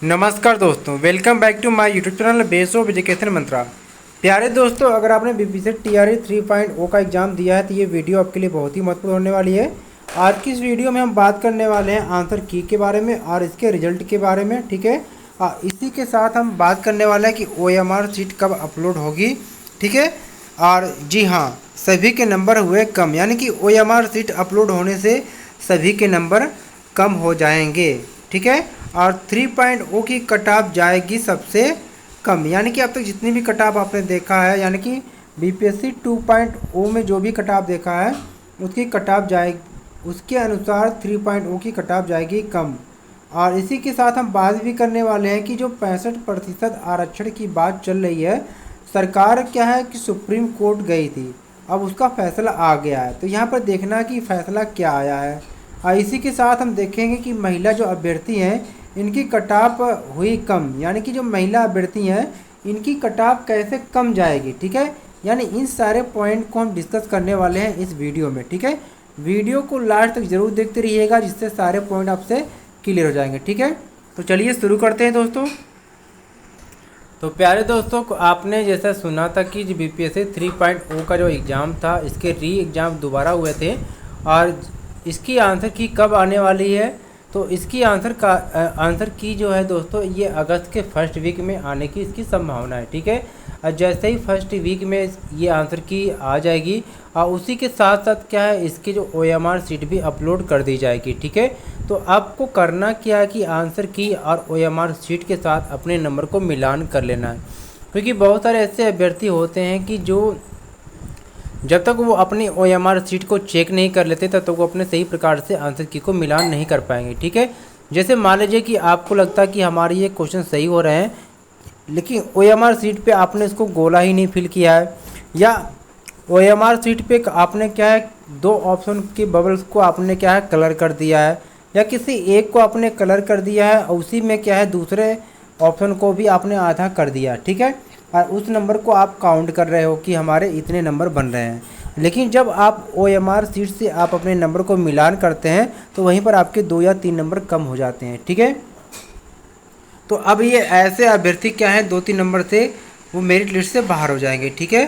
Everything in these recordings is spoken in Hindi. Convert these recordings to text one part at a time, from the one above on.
नमस्कार दोस्तों, welcome back to my YouTube channel base of education Mantra. प्यारे दोस्तों, अगर आपने बीपीएससी टीआरई 3.0 का एग्ज़ाम दिया है तो ये वीडियो आपके लिए बहुत ही महत्वपूर्ण होने वाली है। आज की इस वीडियो में हम बात करने वाले हैं आंसर की के बारे में और इसके रिजल्ट के बारे में, ठीक है। इसी के साथ हम बात करने वाले हैं कि OMR सीट कब अपलोड होगी, ठीक है। और जी हाँ, सभी के नंबर हुए कम, यानी कि OMR सीट अपलोड होने से सभी के नंबर कम हो जाएंगे, ठीक है। और 3.0 की कट ऑफ जाएगी सबसे कम, यानी कि अब तक जितनी भी कट ऑफ आपने देखा है, यानी कि बीपीएससी 2.0 में जो भी कट ऑफ देखा है उसकी कट ऑफ जाएगी, उसके अनुसार 3.0 की कट ऑफ जाएगी कम। और इसी के साथ हम बात भी करने वाले हैं कि जो 65% आरक्षण की बात चल रही है, सरकार क्या है कि सुप्रीम कोर्ट गई थी, अब उसका फैसला आ गया है। तो यहाँ पर देखना कि फैसला क्या आया है। और इसी के साथ हम देखेंगे कि महिला जो अभ्यर्थी हैं इनकी कट ऑफ हुई कम, यानी कि जो महिला अभ्यर्थी हैं इनकी कट ऑफ कैसे कम जाएगी, ठीक है। यानी इन सारे पॉइंट को हम डिस्कस करने वाले हैं इस वीडियो में, ठीक है। वीडियो को लास्ट तक जरूर देखते रहिएगा, जिससे सारे पॉइंट आपसे क्लियर हो जाएंगे, ठीक है। तो चलिए शुरू करते हैं दोस्तों। तो प्यारे दोस्तों, आपने जैसा सुना था कि बीपीएससी 3.0 का जो एग्ज़ाम था, इसके री एग्ज़ाम दोबारा हुए थे और इसकी आंसर की कब आने वाली है। तो इसकी आंसर की जो है दोस्तों, ये अगस्त के फर्स्ट वीक में आने की इसकी संभावना है, ठीक है। और जैसे ही फर्स्ट वीक में ये आंसर की आ जाएगी और उसी के साथ साथ क्या है, इसकी जो OMR सीट भी अपलोड कर दी जाएगी, ठीक है। तो आपको करना क्या है कि आंसर की और OMR सीट के साथ अपने नंबर को मिलान कर लेना है, क्योंकि बहुत सारे ऐसे अभ्यर्थी होते हैं कि जो जब तक वो अपनी OMR सीट को चेक नहीं कर लेते तब तक वो अपने सही प्रकार से आंसर की को मिलान नहीं कर पाएंगे, ठीक है। जैसे मान लीजिए कि आपको लगता है कि हमारे ये क्वेश्चन सही हो रहे हैं, लेकिन OMR सीट पे आपने इसको गोला ही नहीं फिल किया है, या OMR सीट पे आपने क्या है दो ऑप्शन के बबल्स को आपने क्या है कलर कर दिया है, या किसी एक को आपने कलर कर दिया है और उसी में क्या है दूसरे ऑप्शन को भी आपने आधा कर दिया, ठीक है। और उस नंबर को आप काउंट कर रहे हो कि हमारे इतने नंबर बन रहे हैं, लेकिन जब आप OMR सीट से आप अपने नंबर को मिलान करते हैं तो वहीं पर आपके 2 या 3 नंबर कम हो जाते हैं, ठीक है। तो अब ये ऐसे अभ्यर्थी क्या है 2-3 नंबर से वो मेरिट लिस्ट से बाहर हो जाएंगे, ठीक है।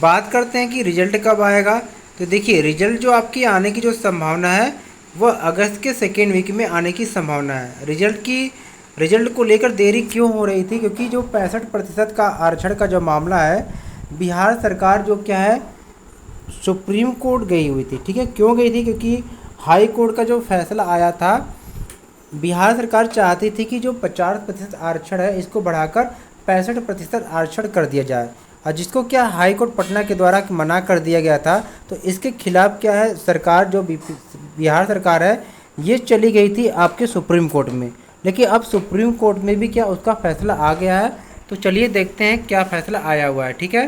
बात करते हैं कि रिजल्ट कब आएगा। तो देखिए, रिजल्ट जो आपकी आने की जो संभावना है वह अगस्त के सेकेंड वीक में आने की संभावना है। रिजल्ट को लेकर देरी क्यों हो रही थी, क्योंकि जो 65% का आरक्षण का जो मामला है, बिहार सरकार जो क्या है सुप्रीम कोर्ट गई हुई थी, ठीक है। क्यों गई थी, क्योंकि हाई कोर्ट का जो फैसला आया था, बिहार सरकार चाहती थी कि जो 50% आरक्षण है इसको बढ़ाकर 65% आरक्षण कर दिया जाए, और जिसको क्या हाई कोर्ट पटना के द्वारा मना कर दिया गया था। तो इसके खिलाफ क्या है सरकार, जो बिहार सरकार है, ये चली गई थी आपके सुप्रीम कोर्ट में। लेकिन अब सुप्रीम कोर्ट में भी क्या उसका फैसला आ गया है। तो चलिए देखते हैं क्या फैसला आया हुआ है, ठीक है।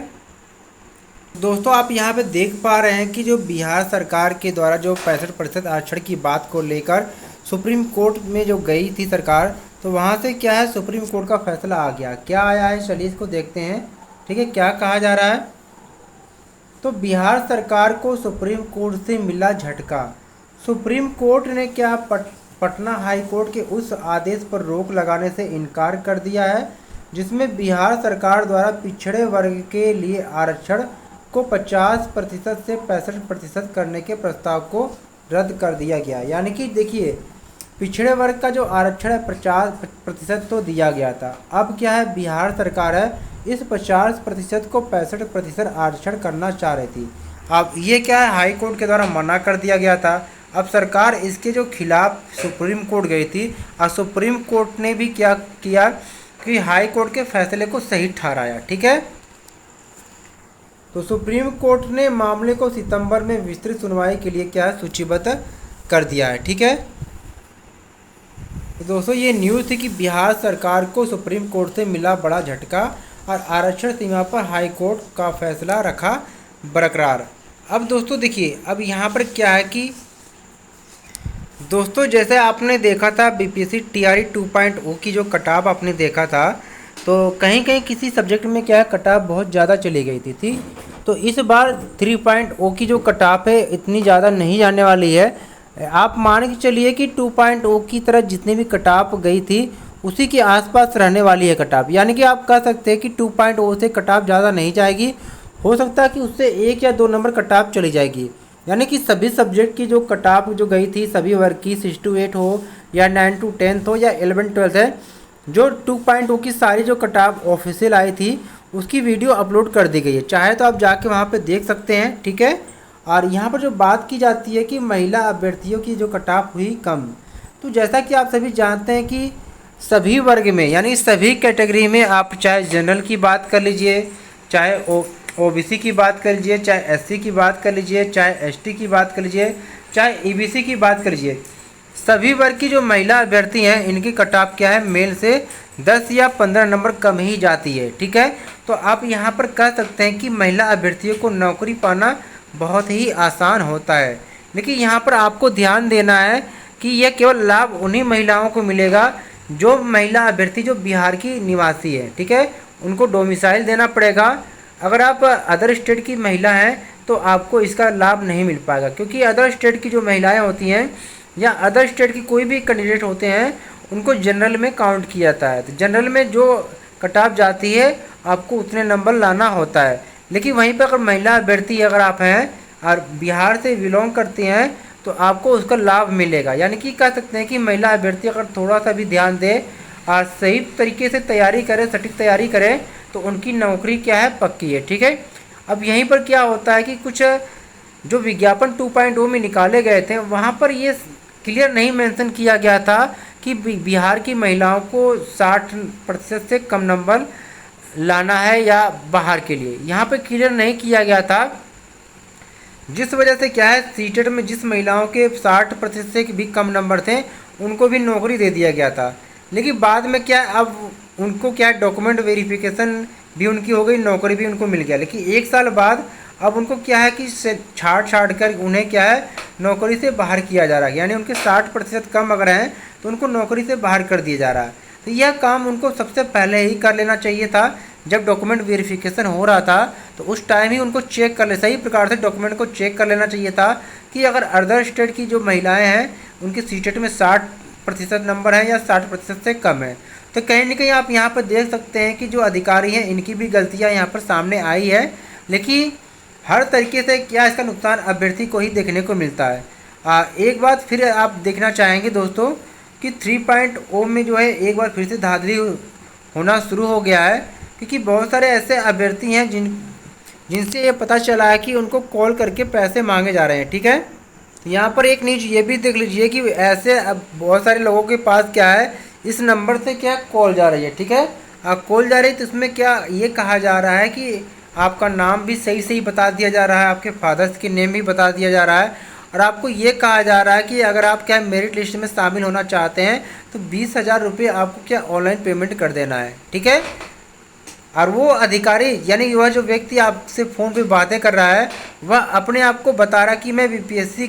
दोस्तों, आप यहाँ पे देख पा रहे हैं कि जो बिहार सरकार के द्वारा जो 65% आरक्षण की बात को लेकर सुप्रीम कोर्ट में जो गई थी सरकार, तो वहाँ से क्या है सुप्रीम कोर्ट का फैसला आ गया। क्या आया है चलिए इसको देखते हैं, ठीक है। क्या कहा जा रहा है, तो बिहार सरकार को सुप्रीम कोर्ट से मिला झटका। सुप्रीम कोर्ट ने क्या पटना हाई कोर्ट के उस आदेश पर रोक लगाने से इनकार कर दिया है जिसमें बिहार सरकार द्वारा पिछड़े वर्ग के लिए आरक्षण को 50% से 65% करने के प्रस्ताव को रद्द कर दिया गया। यानी कि देखिए, पिछड़े वर्ग का जो आरक्षण है 50% तो दिया गया था, अब क्या है बिहार सरकार है इस 50% को 65% आरक्षण करना चाह रही थी। अब ये क्या है हाई कोर्ट के द्वारा मना कर दिया गया था। अब सरकार इसके जो खिलाफ सुप्रीम कोर्ट गई थी और सुप्रीम कोर्ट ने भी क्या किया कि हाई कोर्ट के फैसले को सही ठहराया, ठीक है। तो सुप्रीम कोर्ट ने मामले को सितंबर में विस्तृत सुनवाई के लिए क्या सूचीबद्ध कर दिया है, ठीक है। तो दोस्तों, ये न्यूज़ थी कि बिहार सरकार को सुप्रीम कोर्ट से मिला बड़ा झटका और आरक्षण सीमा पर हाई कोर्ट का फैसला रखा बरकरार। अब दोस्तों देखिए, अब यहाँ पर क्या है कि दोस्तों जैसे आपने देखा था बीपीएससी टीआरई 2.0 की जो कट ऑफ आपने देखा था, तो कहीं कहीं किसी सब्जेक्ट में क्या है कट ऑफ बहुत ज़्यादा चली गई थी। तो इस बार 3.0 की जो कट ऑफ है इतनी ज़्यादा नहीं जाने वाली है। आप मान के चलिए कि 2.0 की तरह जितनी भी कट ऑफ गई थी उसी के आसपास रहने वाली है कट ऑफ। यानी कि आप कह सकते हैं कि 2.0 से कट ऑफ ज़्यादा नहीं जाएगी, हो सकता है कि उससे 1 या 2 नंबर कट ऑफ चली जाएगी। यानी कि सभी सब्जेक्ट की जो कट ऑफ जो गई थी सभी वर्ग की 6 to 8 हो या 9 to 10 हो या 11 12 है, जो 2.0 की सारी जो कट ऑफ ऑफिशियल आई थी उसकी वीडियो अपलोड कर दी गई है, चाहे तो आप जाके वहाँ पे देख सकते हैं। ठीक है। और यहाँ पर जो बात की जाती है कि महिला अभ्यर्थियों की जो कट ऑफ हुई कम, तो जैसा कि आप सभी जानते हैं कि सभी वर्ग में यानी सभी कैटेगरी में आप चाहे जनरल की बात कर लीजिए, चाहे ओबीसी की बात कर लीजिए, चाहे एससी की बात कर लीजिए, चाहे एसटी की बात कर लीजिए, चाहे ईबीसी की बात कर लीजिए, सभी वर्ग की जो महिला अभ्यर्थी हैं इनकी कट ऑफ क्या है, मेल से 10 या 15 नंबर कम ही जाती है। ठीक है। तो आप यहाँ पर कह सकते हैं कि महिला अभ्यर्थियों को नौकरी पाना बहुत ही आसान होता है। लेकिन यहाँ पर आपको ध्यान देना है कि यह केवल लाभ उन्हीं महिलाओं को मिलेगा जो महिला अभ्यर्थी जो बिहार की निवासी है। ठीक है। उनको डोमिसाइल देना पड़ेगा। अगर आप अदर स्टेट की महिला हैं तो आपको इसका लाभ नहीं मिल पाएगा, क्योंकि अदर स्टेट की जो महिलाएं होती हैं या अदर स्टेट की कोई भी कैंडिडेट होते हैं उनको जनरल में काउंट किया जाता है। तो जनरल में जो कट ऑफ जाती है आपको उतने नंबर लाना होता है। लेकिन वहीं पर अगर महिला अभ्यर्थी अगर आप हैं और बिहार से बिलोंग करते हैं तो आपको उसका लाभ मिलेगा। यानी कि कह सकते हैं कि महिला अभ्यर्थी अगर थोड़ा सा भी ध्यान दे और सही तरीके से तैयारी करे, सटीक तैयारी करे, तो उनकी नौकरी क्या है, पक्की है। ठीक है। अब यहीं पर क्या होता है कि कुछ जो विज्ञापन 2.0 में निकाले गए थे वहाँ पर ये क्लियर नहीं मेंशन किया गया था कि बिहार की महिलाओं को 60% से कम नंबर लाना है या बाहर के लिए, यहाँ पे क्लियर नहीं किया गया था। जिस वजह से क्या है, सीटेट में जिस महिलाओं के 60% से भी कम नंबर थे उनको भी नौकरी दे दिया गया था। लेकिन बाद में क्या, अब उनको क्या डॉक्यूमेंट वेरिफिकेशन भी उनकी हो गई, नौकरी भी उनको मिल गया। लेकिन 1 साल बाद अब उनको क्या है कि छाट कर उन्हें क्या है, नौकरी से बाहर किया जा रहा है। यानी उनके 60% कम अगर हैं तो उनको नौकरी से बाहर कर दिया जा रहा है। तो यह काम उनको सबसे पहले ही कर लेना चाहिए था। जब डॉक्यूमेंट वेरिफिकेशन हो रहा था तो उस टाइम ही उनको चेक कर ले, सही प्रकार से डॉक्यूमेंट को चेक कर लेना चाहिए था कि अगर अदर स्टेट की जो महिलाएं हैं उनकी सीटेट में 60% नंबर है या 60% से कम है। तो कहीं ना कहीं आप यहाँ पर देख सकते हैं कि जो अधिकारी हैं इनकी भी गलतियाँ यहाँ पर सामने आई है। लेकिन हर तरीके से क्या इसका नुकसान अभ्यर्थी को ही देखने को मिलता है। एक बात फिर आप देखना चाहेंगे दोस्तों कि 3.0 में जो है एक बार फिर से धांधली होना शुरू हो गया है, क्योंकि बहुत सारे ऐसे अभ्यर्थी हैं जिनसे ये पता चला है कि उनको कॉल करके पैसे मांगे जा रहे हैं। ठीक है। तो यहाँ पर एक न्यूज़ ये भी देख लीजिए कि ऐसे अब बहुत सारे लोगों के पास क्या है, इस नंबर से क्या कॉल जा रही है। ठीक है। कॉल जा रही है तो इसमें क्या ये कहा जा रहा है कि आपका नाम भी सही सही बता दिया जा रहा है, आपके फादर्स के नेम भी बता दिया जा रहा है, और आपको ये कहा जा रहा है कि अगर आप क्या मेरिट लिस्ट में शामिल होना चाहते हैं तो 20,000 रुपये आपको क्या ऑनलाइन पेमेंट कर देना है। ठीक है। और वो अधिकारी यानी वह जो व्यक्ति आपसे फ़ोन पे बातें कर रहा है वह अपने आप को बता रहा कि मैं बीपीएससी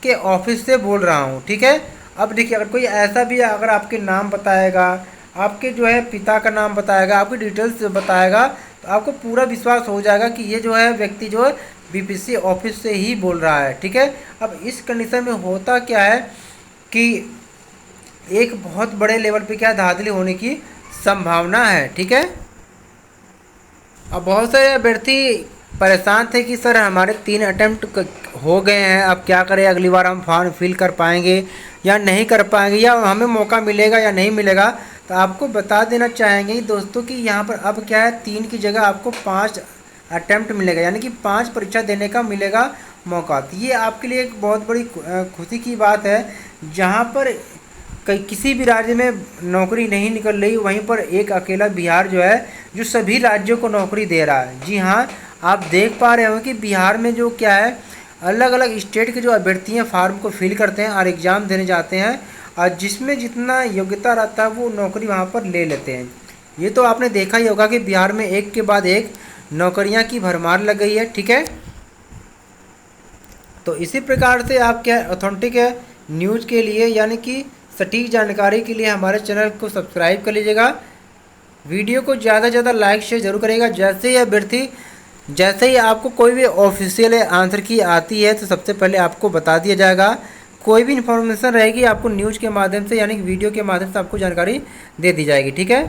के ऑफिस से बोल रहा हूँ। ठीक है। अब देखिए, अगर कोई ऐसा भी अगर आपके नाम बताएगा, आपके जो है पिता का नाम बताएगा, आपकी डिटेल्स बताएगा, तो आपको पूरा विश्वास हो जाएगा कि ये जो है व्यक्ति जो है बीपीएससी ऑफिस से ही बोल रहा है। ठीक है। अब इस कंडीशन में होता क्या है कि एक बहुत बड़े लेवल पे क्या धांधली होने की संभावना है। ठीक है। अब बहुत सारे अभ्यर्थी परेशान थे कि सर हमारे 3 अटेम्प्ट हो गए हैं, अब क्या करें, अगली बार हम फॉर्म फिल कर पाएंगे या नहीं कर पाएंगे, या हमें मौका मिलेगा या नहीं मिलेगा। तो आपको बता देना चाहेंगे दोस्तों कि यहाँ पर अब क्या है, 3 की जगह आपको 5 अटेम्प्ट मिलेगा, यानी कि 5 परीक्षा देने का मिलेगा मौका। तो ये आपके लिए एक बहुत बड़ी खुशी की बात है। जहाँ पर किसी भी राज्य में नौकरी नहीं निकल रही, वहीं पर एक अकेला बिहार जो है जो सभी राज्यों को नौकरी दे रहा है। जी हाँ, आप देख पा रहे हो कि बिहार में जो क्या है, अलग अलग स्टेट के जो अभ्यर्थी हैं फॉर्म को फिल करते हैं और एग्ज़ाम देने जाते हैं, और जिसमें जितना योग्यता रहता है वो नौकरी वहाँ पर ले लेते हैं। ये तो आपने देखा ही होगा कि बिहार में एक के बाद एक नौकरियाँ की भरमार लग गई है। ठीक है। तो इसी प्रकार से आप क्या ऑथेंटिक न्यूज़ के लिए यानी कि सटीक जानकारी के लिए हमारे चैनल को सब्सक्राइब कर लीजिएगा। वीडियो को ज़्यादा से ज़्यादा लाइक शेयर जरूर करिएगा। जैसे ही आपको कोई भी ऑफिशियल आंसर की आती है तो सबसे पहले आपको बता दिया जाएगा। कोई भी इन्फॉर्मेशन रहेगी आपको न्यूज़ के माध्यम से यानी कि वीडियो के माध्यम से आपको जानकारी दे दी जाएगी। ठीक है।